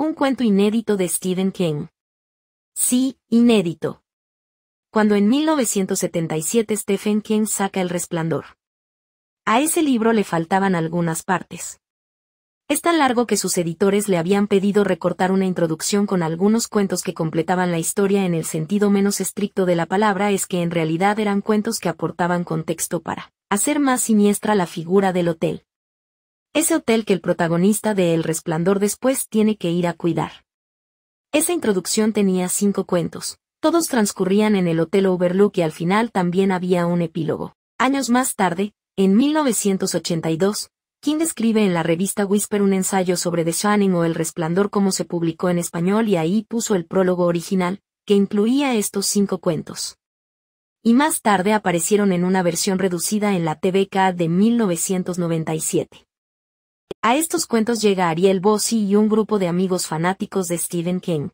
Un cuento inédito de Stephen King. Sí, inédito. Cuando en 1977 Stephen King saca El Resplandor. A ese libro le faltaban algunas partes. Es tan largo que sus editores le habían pedido recortar una introducción con algunos cuentos que completaban la historia en el sentido menos estricto de la palabra, es que en realidad eran cuentos que aportaban contexto para hacer más siniestra la figura del hotel. Ese hotel que el protagonista de El Resplandor después tiene que ir a cuidar. Esa introducción tenía 5 cuentos. Todos transcurrían en el Hotel Overlook y al final también había un epílogo. Años más tarde, en 1982, King escribe en la revista Whisper un ensayo sobre The Shining o El Resplandor como se publicó en español, y ahí puso el prólogo original, que incluía estos 5 cuentos. Y más tarde aparecieron en una versión reducida en la TVK de 1997. A estos cuentos llega Ariel Bossi y un grupo de amigos fanáticos de Stephen King.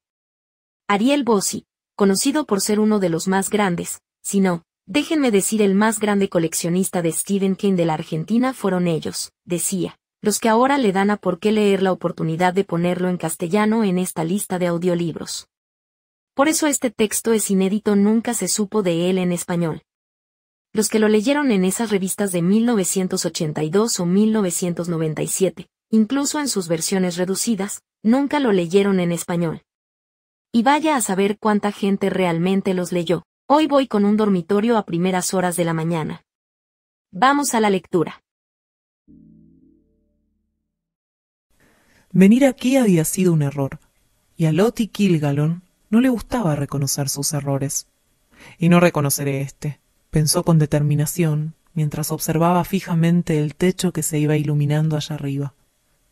Ariel Bossi, conocido por ser uno de los más grandes, si no, déjenme decir el más grande coleccionista de Stephen King de la Argentina, fueron ellos, decía, los que ahora le dan a por qué leer la oportunidad de ponerlo en castellano en esta lista de audiolibros. Por eso este texto es inédito, nunca se supo de él en español. Los que lo leyeron en esas revistas de 1982 o 1997, incluso en sus versiones reducidas, nunca lo leyeron en español. Y vaya a saber cuánta gente realmente los leyó. Hoy voy con un dormitorio a primeras horas de la mañana. Vamos a la lectura. Venir aquí había sido un error, y a Lottie Kilgalon no le gustaba reconocer sus errores. Y no reconoceré este, pensó con determinación, mientras observaba fijamente el techo que se iba iluminando allá arriba.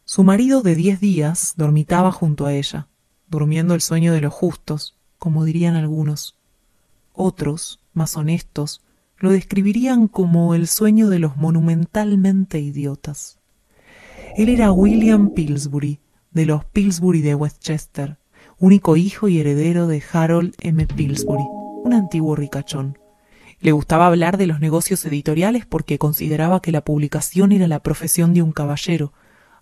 Su marido de 10 días dormitaba junto a ella, durmiendo el sueño de los justos, como dirían algunos. Otros, más honestos, lo describirían como el sueño de los monumentalmente idiotas. Él era William Pillsbury, de los Pillsbury de Westchester, único hijo y heredero de Harold M. Pillsbury, un antiguo ricachón. Le gustaba hablar de los negocios editoriales porque consideraba que la publicación era la profesión de un caballero,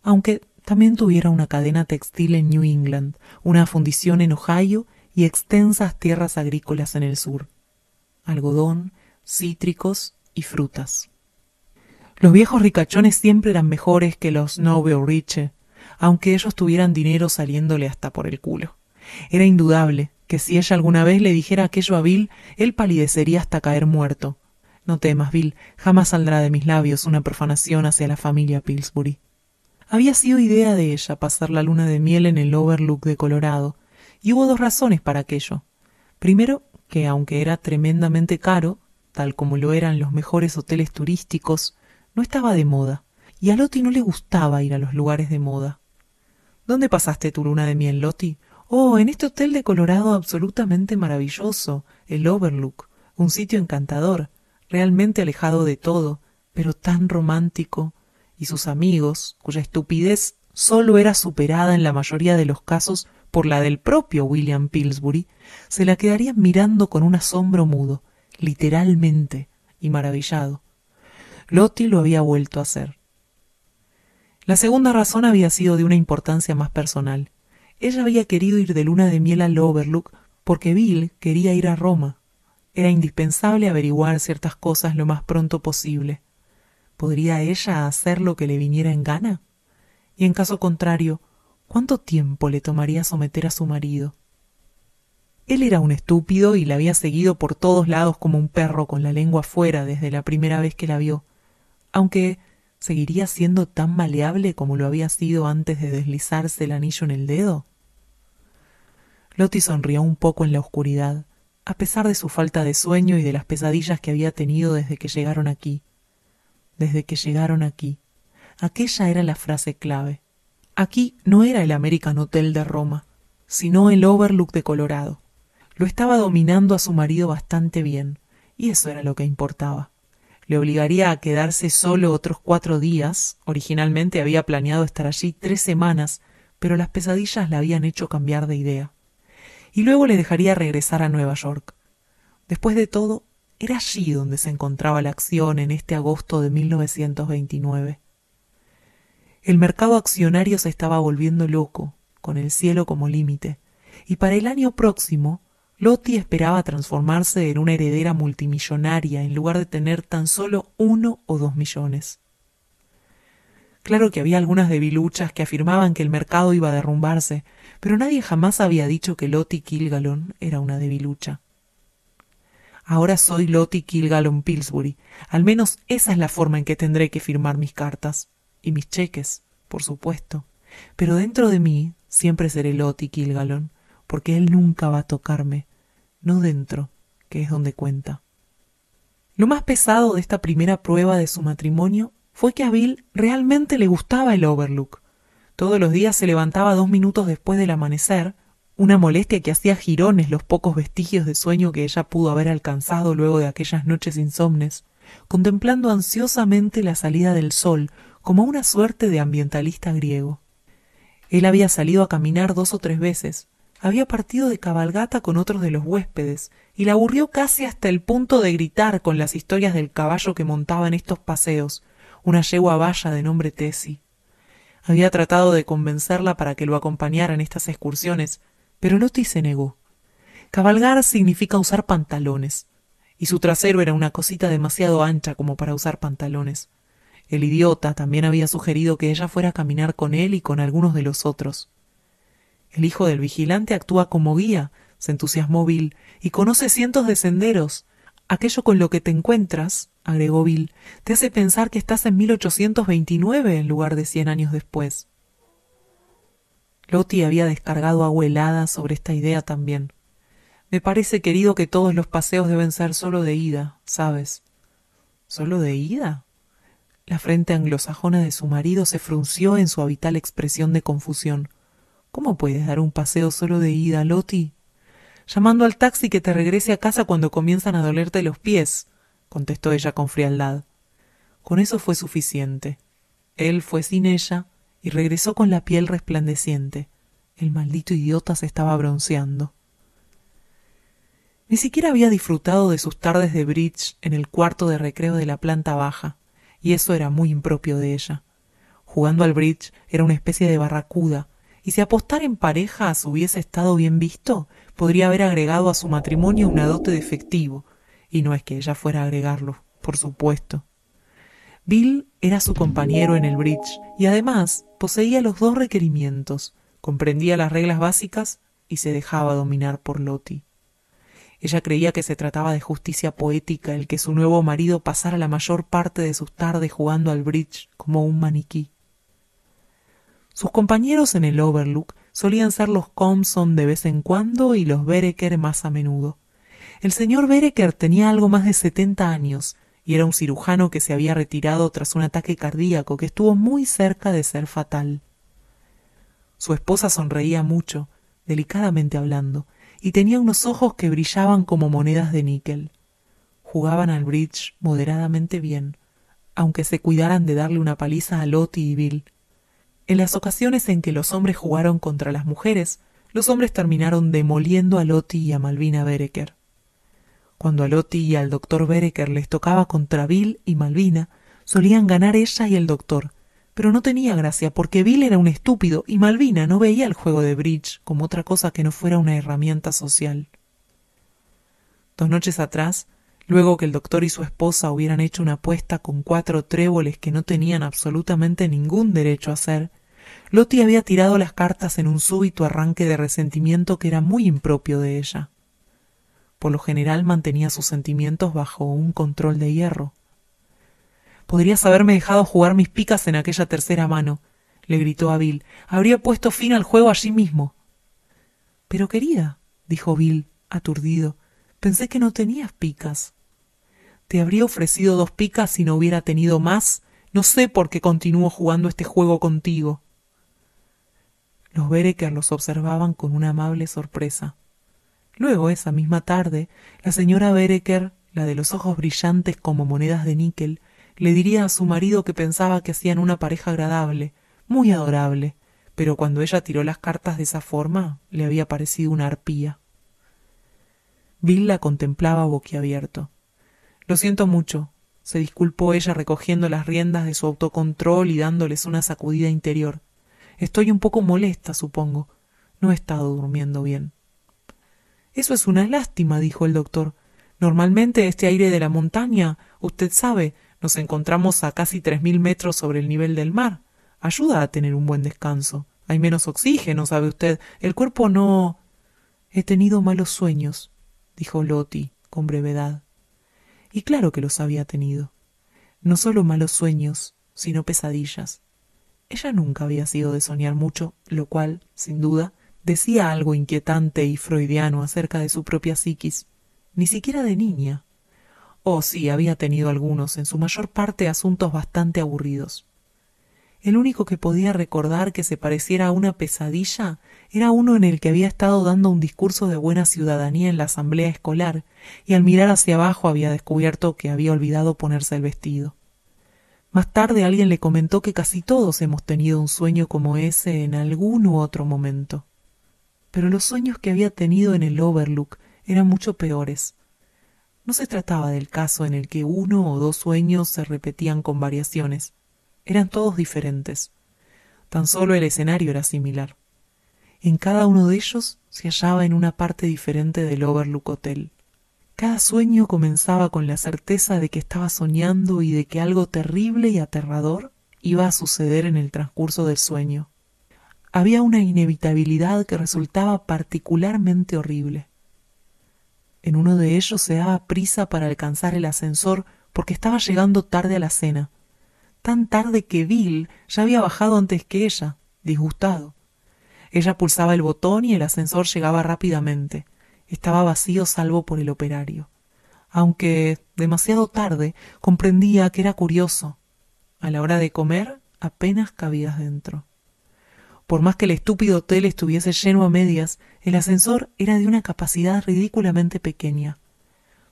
aunque también tuviera una cadena textil en New England, una fundición en Ohio y extensas tierras agrícolas en el sur. Algodón, cítricos y frutas. Los viejos ricachones siempre eran mejores que los Noble Riche, aunque ellos tuvieran dinero saliéndole hasta por el culo. Era indudable que si ella alguna vez le dijera aquello a Bill, él palidecería hasta caer muerto. No temas, Bill, jamás saldrá de mis labios una profanación hacia la familia Pillsbury. Había sido idea de ella pasar la luna de miel en el Overlook de Colorado, y hubo 2 razones para aquello. Primero, que aunque era tremendamente caro, tal como lo eran los mejores hoteles turísticos, no estaba de moda, y a Lottie no le gustaba ir a los lugares de moda. ¿Dónde pasaste tu luna de miel, Lottie? Oh, en este hotel de Colorado absolutamente maravilloso, el Overlook, un sitio encantador, realmente alejado de todo, pero tan romántico. Y sus amigos, cuya estupidez solo era superada en la mayoría de los casos por la del propio William Pillsbury, se la quedarían mirando con un asombro mudo, literalmente, y maravillado. Lottie lo había vuelto a hacer. La segunda razón había sido de una importancia más personal. Ella había querido ir de luna de miel al Overlook porque Bill quería ir a Roma. Era indispensable averiguar ciertas cosas lo más pronto posible. ¿Podría ella hacer lo que le viniera en gana? Y en caso contrario, ¿cuánto tiempo le tomaría someter a su marido? Él era un estúpido y la había seguido por todos lados como un perro con la lengua fuera desde la primera vez que la vio, aunque ¿seguiría siendo tan maleable como lo había sido antes de deslizarse el anillo en el dedo? Lottie sonrió un poco en la oscuridad, a pesar de su falta de sueño y de las pesadillas que había tenido desde que llegaron aquí. Desde que llegaron aquí. Aquella era la frase clave. Aquí no era el American Hotel de Roma, sino el Overlook de Colorado. Lo estaba dominando a su marido bastante bien, y eso era lo que importaba. Le obligaría a quedarse solo otros 4 días. Originalmente había planeado estar allí 3 semanas, pero las pesadillas la habían hecho cambiar de idea. Y luego le dejaría regresar a Nueva York. Después de todo, era allí donde se encontraba la acción en este agosto de 1929. El mercado accionario se estaba volviendo loco, con el cielo como límite, y para el año próximo Lottie esperaba transformarse en una heredera multimillonaria en lugar de tener tan solo 1 o 2 millones. Claro que había algunas debiluchas que afirmaban que el mercado iba a derrumbarse, pero nadie jamás había dicho que Lottie Kilgalon era una debilucha. Ahora soy Lottie Kilgalon Pillsbury, al menos esa es la forma en que tendré que firmar mis cartas, y mis cheques, por supuesto, pero dentro de mí siempre seré Lottie Kilgalon, porque él nunca va a tocarme, no dentro, que es donde cuenta. Lo más pesado de esta primera prueba de su matrimonio fue que a Bill realmente le gustaba el Overlook. Todos los días se levantaba 2 minutos después del amanecer, una molestia que hacía jirones los pocos vestigios de sueño que ella pudo haber alcanzado luego de aquellas noches insomnes, contemplando ansiosamente la salida del sol como una suerte de ambientalista griego. Él había salido a caminar 2 o 3 veces, había partido de cabalgata con otros de los huéspedes y la aburrió casi hasta el punto de gritar con las historias del caballo que montaba en estos paseos, una yegua baya de nombre Tessie. Había tratado de convencerla para que lo acompañara en estas excursiones, pero Lottie se negó. Cabalgar significa usar pantalones, y su trasero era una cosita demasiado ancha como para usar pantalones. El idiota también había sugerido que ella fuera a caminar con él y con algunos de los otros. El hijo del vigilante actúa como guía, se entusiasmó Bill, y conoce cientos de senderos. Aquello con lo que te encuentras, agregó Bill, te hace pensar que estás en 1829 en lugar de 100 años después. Lottie había descargado agua helada sobre esta idea también. Me parece, querido, que todos los paseos deben ser solo de ida, ¿sabes? ¿Solo de ida? La frente anglosajona de su marido se frunció en su habitual expresión de confusión. ¿Cómo puedes dar un paseo solo de ida, Lottie? Llamando al taxi que te regrese a casa cuando comienzan a dolerte los pies, contestó ella con frialdad. Con eso fue suficiente. Él fue sin ella y regresó con la piel resplandeciente. El maldito idiota se estaba bronceando. Ni siquiera había disfrutado de sus tardes de bridge en el cuarto de recreo de la planta baja, y eso era muy impropio de ella. Jugando al bridge era una especie de barracuda, y si apostar en parejas hubiese estado bien visto, podría haber agregado a su matrimonio una dote de efectivo, y no es que ella fuera a agregarlo, por supuesto. Bill era su compañero en el bridge, y además poseía los 2 requerimientos, comprendía las reglas básicas y se dejaba dominar por Lottie. Ella creía que se trataba de justicia poética el que su nuevo marido pasara la mayor parte de sus tardes jugando al bridge como un maniquí. Sus compañeros en el Overlook solían ser los Compson de vez en cuando y los Vereker más a menudo. El señor Vereker tenía algo más de 70 años y era un cirujano que se había retirado tras un ataque cardíaco que estuvo muy cerca de ser fatal. Su esposa sonreía mucho, delicadamente hablando, y tenía unos ojos que brillaban como monedas de níquel. Jugaban al bridge moderadamente bien, aunque se cuidaran de darle una paliza a Lottie y Bill. En las ocasiones en que los hombres jugaron contra las mujeres, los hombres terminaron demoliendo a Lottie y a Malvina Vereker. Cuando a Lottie y al doctor Vereker les tocaba contra Bill y Malvina, solían ganar ella y el doctor, pero no tenía gracia porque Bill era un estúpido y Malvina no veía el juego de bridge como otra cosa que no fuera una herramienta social. 2 noches atrás, luego que el doctor y su esposa hubieran hecho una apuesta con 4 tréboles que no tenían absolutamente ningún derecho a hacer, Lottie había tirado las cartas en un súbito arranque de resentimiento que era muy impropio de ella. Por lo general mantenía sus sentimientos bajo un control de hierro. «Podrías haberme dejado jugar mis picas en aquella tercera mano», le gritó a Bill. «Habría puesto fin al juego allí mismo». «Pero querida», dijo Bill, aturdido, «pensé que no tenías picas». «Te habría ofrecido 2 picas si no hubiera tenido más. No sé por qué continúo jugando este juego contigo». Los Vereker los observaban con una amable sorpresa. Luego, esa misma tarde, la señora Vereker, la de los ojos brillantes como monedas de níquel, le diría a su marido que pensaba que hacían una pareja agradable, muy adorable, pero cuando ella tiró las cartas de esa forma, le había parecido una arpía. Bill la contemplaba boquiabierto. «Lo siento mucho», se disculpó ella recogiendo las riendas de su autocontrol y dándoles una sacudida interior. Estoy un poco molesta, supongo. No he estado durmiendo bien. Eso es una lástima, dijo el doctor. Normalmente este aire de la montaña, usted sabe, nos encontramos a casi 3000 metros sobre el nivel del mar. Ayuda a tener un buen descanso. Hay menos oxígeno, sabe usted. El cuerpo no... He tenido malos sueños, dijo Lottie con brevedad. Y claro que los había tenido. No solo malos sueños, sino pesadillas. Ella nunca había sido de soñar mucho, lo cual, sin duda, decía algo inquietante y freudiano acerca de su propia psiquis. Ni siquiera de niña. Oh, sí, había tenido algunos, en su mayor parte asuntos bastante aburridos. El único que podía recordar que se pareciera a una pesadilla era uno en el que había estado dando un discurso de buena ciudadanía en la asamblea escolar, y al mirar hacia abajo había descubierto que había olvidado ponerse el vestido. Más tarde alguien le comentó que casi todos hemos tenido un sueño como ese en algún u otro momento. Pero los sueños que había tenido en el Overlook eran mucho peores. No se trataba del caso en el que uno o dos sueños se repetían con variaciones. Eran todos diferentes. Tan solo el escenario era similar. En cada uno de ellos se hallaba en una parte diferente del Overlook Hotel. Cada sueño comenzaba con la certeza de que estaba soñando y de que algo terrible y aterrador iba a suceder en el transcurso del sueño. Había una inevitabilidad que resultaba particularmente horrible. En uno de ellos se daba prisa para alcanzar el ascensor porque estaba llegando tarde a la cena. Tan tarde que Bill ya había bajado antes que ella, disgustado. Ella pulsaba el botón y el ascensor llegaba rápidamente. Estaba vacío salvo por el operario. Aunque, demasiado tarde, comprendía que era curioso. A la hora de comer, apenas cabías dentro. Por más que el estúpido hotel estuviese lleno a medias, el ascensor era de una capacidad ridículamente pequeña.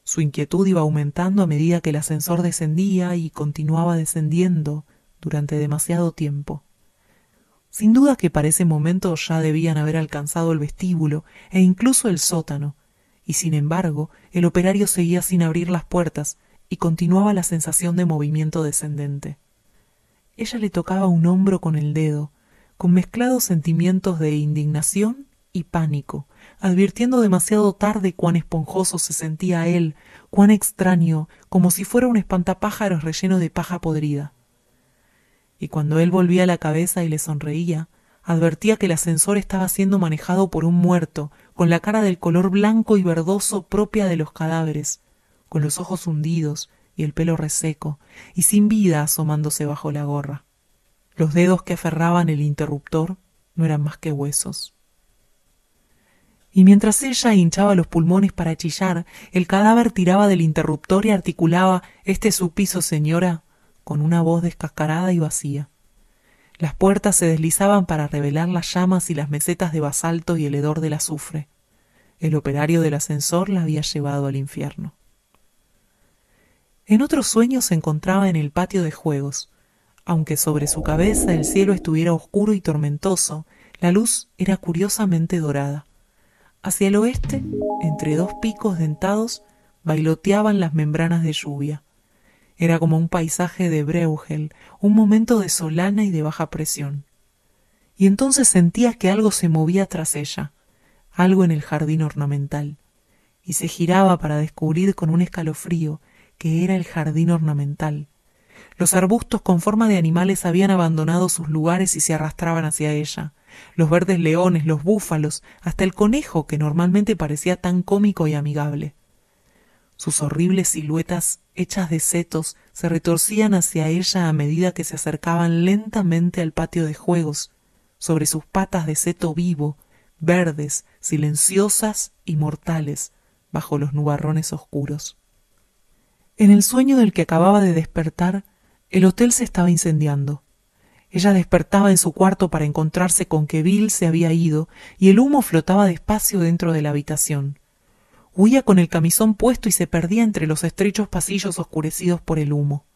Su inquietud iba aumentando a medida que el ascensor descendía y continuaba descendiendo durante demasiado tiempo. Sin duda que para ese momento ya debían haber alcanzado el vestíbulo e incluso el sótano, y sin embargo el operario seguía sin abrir las puertas y continuaba la sensación de movimiento descendente. Ella le tocaba un hombro con el dedo, con mezclados sentimientos de indignación y pánico, advirtiendo demasiado tarde cuán esponjoso se sentía él, cuán extraño, como si fuera un espantapájaros relleno de paja podrida. Y cuando él volvía la cabeza y le sonreía, advertía que el ascensor estaba siendo manejado por un muerto, con la cara del color blanco y verdoso propia de los cadáveres, con los ojos hundidos y el pelo reseco, y sin vida asomándose bajo la gorra. Los dedos que aferraban el interruptor no eran más que huesos. Y mientras ella hinchaba los pulmones para chillar, el cadáver tiraba del interruptor y articulaba «Este es su piso, señora», con una voz descascarada y vacía. Las puertas se deslizaban para revelar las llamas y las mesetas de basalto y el hedor del azufre. El operario del ascensor la había llevado al infierno. En otro sueño se encontraba en el patio de juegos. Aunque sobre su cabeza el cielo estuviera oscuro y tormentoso, la luz era curiosamente dorada. Hacia el oeste, entre dos picos dentados, bailoteaban las membranas de lluvia. Era como un paisaje de Bruegel, un momento de solana y de baja presión. Y entonces sentía que algo se movía tras ella, algo en el jardín ornamental, y se giraba para descubrir con un escalofrío que era el jardín ornamental. Los arbustos con forma de animales habían abandonado sus lugares y se arrastraban hacia ella. Los verdes leones, los búfalos, hasta el conejo que normalmente parecía tan cómico y amigable. Sus horribles siluetas hechas de setos se retorcían hacia ella a medida que se acercaban lentamente al patio de juegos, sobre sus patas de seto vivo, verdes, silenciosas y mortales, bajo los nubarrones oscuros. En el sueño del que acababa de despertar, el hotel se estaba incendiando. Ella despertaba en su cuarto para encontrarse con que Bill se había ido y el humo flotaba despacio dentro de la habitación. Huía con el camisón puesto y se perdía entre los estrechos pasillos oscurecidos por el humo.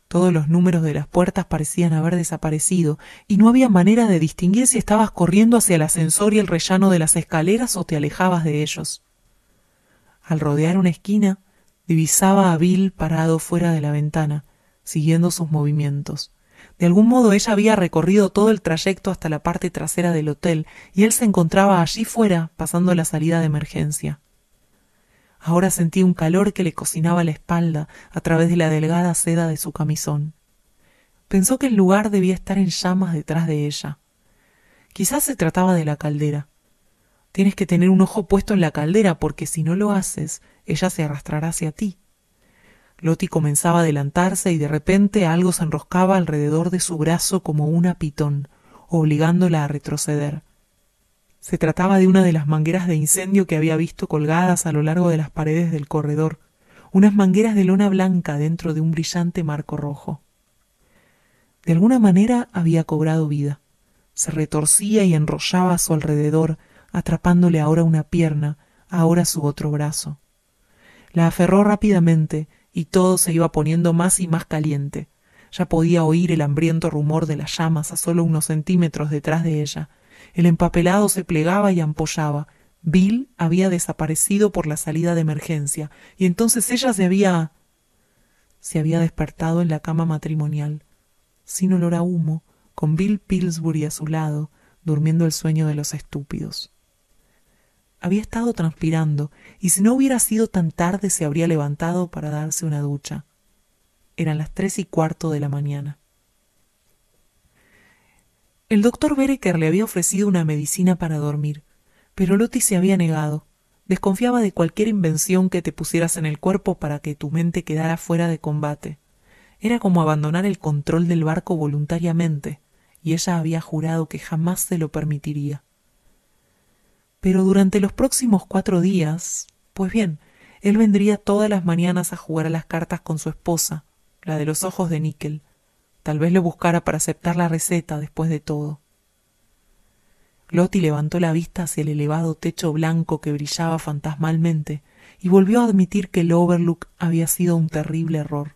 Todos los números de las puertas parecían haber desaparecido y no había manera de distinguir si estabas corriendo hacia el ascensor y el rellano de las escaleras o te alejabas de ellos. Al rodear una esquina, divisaba a Bill parado fuera de la ventana, siguiendo sus movimientos. De algún modo ella había recorrido todo el trayecto hasta la parte trasera del hotel y él se encontraba allí fuera pasando la salida de emergencia. Ahora sentía un calor que le cocinaba la espalda a través de la delgada seda de su camisón. Pensó que el lugar debía estar en llamas detrás de ella. Quizás se trataba de la caldera. Tienes que tener un ojo puesto en la caldera porque si no lo haces, ella se arrastrará hacia ti. Lottie comenzaba a adelantarse y de repente algo se enroscaba alrededor de su brazo como una pitón, obligándola a retroceder. Se trataba de una de las mangueras de incendio que había visto colgadas a lo largo de las paredes del corredor, unas mangueras de lona blanca dentro de un brillante marco rojo. De alguna manera había cobrado vida. Se retorcía y enrollaba a su alrededor, atrapándole ahora una pierna, ahora su otro brazo. La aferró rápidamente y todo se iba poniendo más y más caliente. Ya podía oír el hambriento rumor de las llamas a solo unos centímetros detrás de ella. El empapelado se plegaba y ampollaba. Bill había desaparecido por la salida de emergencia y entonces ella se había despertado en la cama matrimonial, sin olor a humo, con Bill Pillsbury a su lado, durmiendo el sueño de los estúpidos. Había estado transpirando, y si no hubiera sido tan tarde se habría levantado para darse una ducha. Eran las 3:15 de la mañana. El doctor Vereker le había ofrecido una medicina para dormir, pero Lottie se había negado. Desconfiaba de cualquier invención que te pusieras en el cuerpo para que tu mente quedara fuera de combate. Era como abandonar el control del barco voluntariamente, y ella había jurado que jamás se lo permitiría. Pero durante los próximos 4 días, pues bien, él vendría todas las mañanas a jugar a las cartas con su esposa, la de los ojos de níquel. Tal vez lo buscara para aceptar la receta después de todo. Lottie levantó la vista hacia el elevado techo blanco que brillaba fantasmalmente y volvió a admitir que el Overlook había sido un terrible error.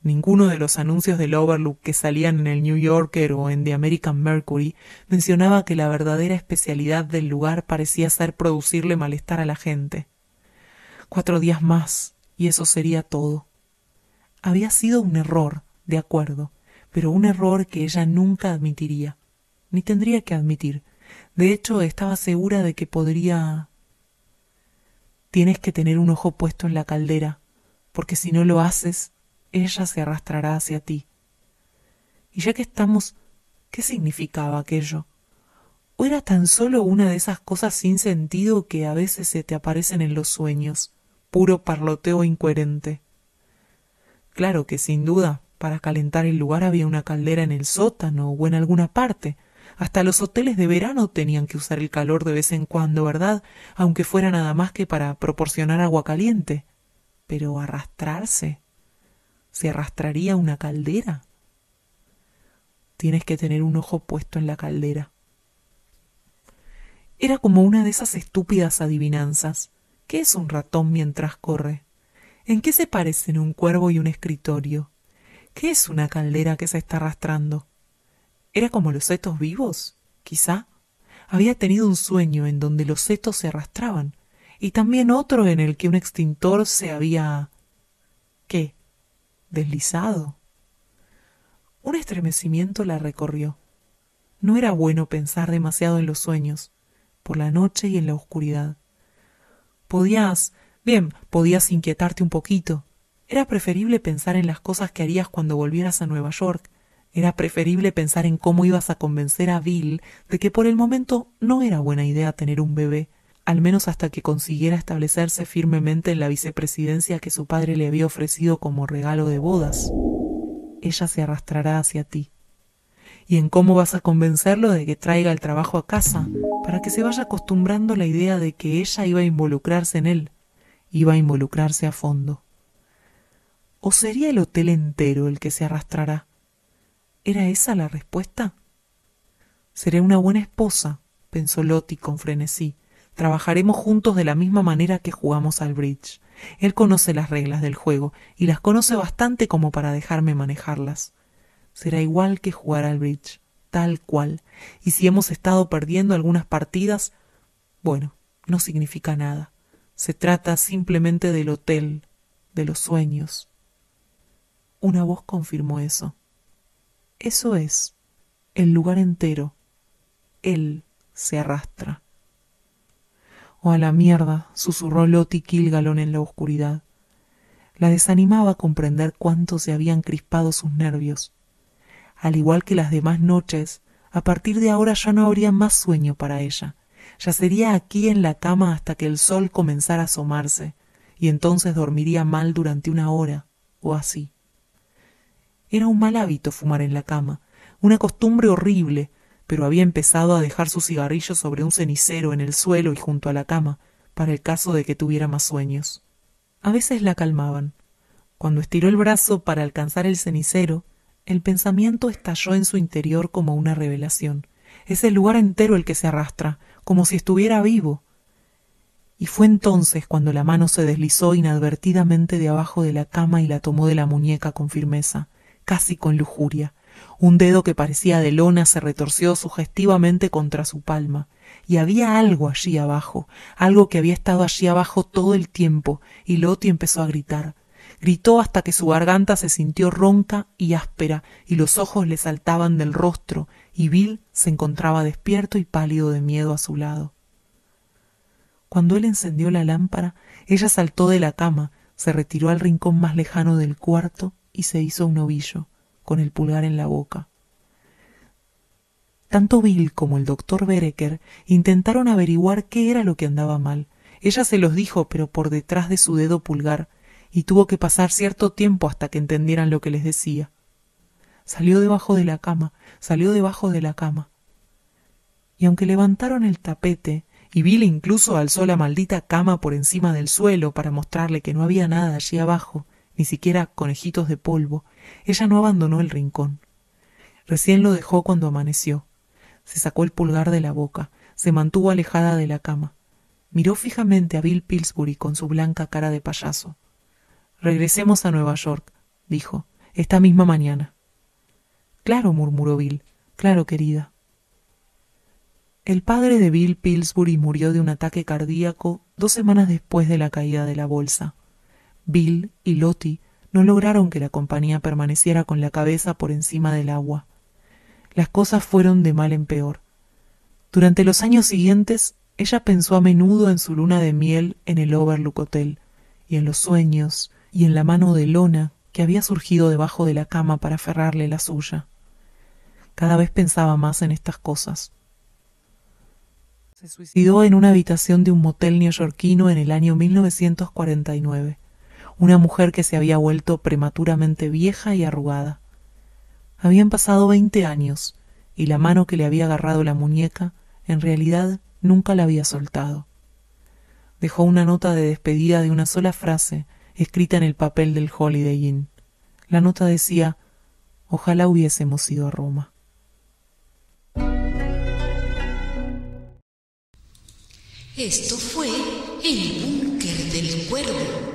Ninguno de los anuncios del Overlook que salían en el New Yorker o en The American Mercury mencionaba que la verdadera especialidad del lugar parecía ser producirle malestar a la gente. 4 días más, y eso sería todo. Había sido un error, de acuerdo, pero un error que ella nunca admitiría, ni tendría que admitir. De hecho, estaba segura de que podría... Tienes que tener un ojo puesto en la caldera, porque si no lo haces, ella se arrastrará hacia ti. Y ya que estamos, ¿qué significaba aquello? ¿O era tan solo una de esas cosas sin sentido que a veces se te aparecen en los sueños, puro parloteo incoherente? Claro que sin duda, para calentar el lugar había una caldera en el sótano o en alguna parte. Hasta los hoteles de verano tenían que usar el calor de vez en cuando, ¿verdad? Aunque fuera nada más que para proporcionar agua caliente. Pero arrastrarse... ¿Se arrastraría una caldera? Tienes que tener un ojo puesto en la caldera. Era como una de esas estúpidas adivinanzas. ¿Qué es un ratón mientras corre? ¿En qué se parecen un cuervo y un escritorio? ¿Qué es una caldera que se está arrastrando? ¿Era como los setos vivos? Quizá. Había tenido un sueño en donde los setos se arrastraban, y también otro en el que un extintor se había... ¿Qué? ¿Deslizado? Un estremecimiento la recorrió. No era bueno pensar demasiado en los sueños, por la noche y en la oscuridad. Podías inquietarte un poquito. Era preferible pensar en las cosas que harías cuando volvieras a Nueva York. Era preferible pensar en cómo ibas a convencer a Bill de que por el momento no era buena idea tener un bebé, al menos hasta que consiguiera establecerse firmemente en la vicepresidencia que su padre le había ofrecido como regalo de bodas. Ella se arrastrará hacia ti. ¿Y en cómo vas a convencerlo de que traiga el trabajo a casa, para que se vaya acostumbrando a la idea de que ella iba a involucrarse en él, iba a involucrarse a fondo? ¿O sería el hotel entero el que se arrastrará? ¿Era esa la respuesta? Seré una buena esposa, pensó Lottie con frenesí. Trabajaremos juntos de la misma manera que jugamos al bridge. Él conoce las reglas del juego y las conoce bastante como para dejarme manejarlas. Será igual que jugar al bridge, tal cual. Y si hemos estado perdiendo algunas partidas, bueno, no significa nada. Se trata simplemente del hotel, de los sueños. Una voz confirmó eso. Eso es, el lugar entero. Él se arrastra. «Oh, a la mierda», susurró Lottie Kilgalon en la oscuridad. La desanimaba comprender cuánto se habían crispado sus nervios. Al igual que las demás noches, a partir de ahora ya no habría más sueño para ella. Yacería aquí en la cama hasta que el sol comenzara a asomarse, y entonces dormiría mal durante 1 hora, o así. Era un mal hábito fumar en la cama, una costumbre horrible, pero había empezado a dejar su cigarrillo sobre un cenicero en el suelo y junto a la cama, para el caso de que tuviera más sueños. A veces la calmaban. Cuando estiró el brazo para alcanzar el cenicero, el pensamiento estalló en su interior como una revelación. Es el lugar entero el que se arrastra, como si estuviera vivo. Y fue entonces cuando la mano se deslizó inadvertidamente de abajo de la cama y la tomó de la muñeca con firmeza, casi con lujuria. Un dedo que parecía de lona se retorció sugestivamente contra su palma, y había algo allí abajo, algo que había estado allí abajo todo el tiempo, y Lottie empezó a gritar. Gritó hasta que su garganta se sintió ronca y áspera, y los ojos le saltaban del rostro, y Bill se encontraba despierto y pálido de miedo a su lado. Cuando él encendió la lámpara, ella saltó de la cama, se retiró al rincón más lejano del cuarto y se hizo un ovillo, con el pulgar en la boca. Tanto Bill como el doctor Vereker intentaron averiguar qué era lo que andaba mal. Ella se los dijo, pero por detrás de su dedo pulgar, y tuvo que pasar cierto tiempo hasta que entendieran lo que les decía. Salió debajo de la cama, salió debajo de la cama. Y aunque levantaron el tapete, y Bill incluso alzó la maldita cama por encima del suelo para mostrarle que no había nada allí abajo, ni siquiera conejitos de polvo, ella no abandonó el rincón. Recién lo dejó cuando amaneció. Se sacó el pulgar de la boca, se mantuvo alejada de la cama. Miró fijamente a Bill Pillsbury con su blanca cara de payaso. «Regresemos a Nueva York», dijo, «esta misma mañana». «Claro», murmuró Bill, «claro, querida». El padre de Bill Pillsbury murió de un ataque cardíaco 2 semanas después de la caída de la bolsa. Bill y Lottie no lograron que la compañía permaneciera con la cabeza por encima del agua. Las cosas fueron de mal en peor. Durante los años siguientes, ella pensó a menudo en su luna de miel en el Overlook Hotel, y en los sueños, y en la mano de lona que había surgido debajo de la cama para aferrarle la suya. Cada vez pensaba más en estas cosas. Se suicidó en una habitación de un motel neoyorquino en el año 1949, una mujer que se había vuelto prematuramente vieja y arrugada. Habían pasado 20 años, y la mano que le había agarrado la muñeca, en realidad, nunca la había soltado. Dejó una nota de despedida de una sola frase, escrita en el papel del Holiday Inn. La nota decía: «Ojalá hubiésemos ido a Roma». Esto fue El Búnker del Cuervo.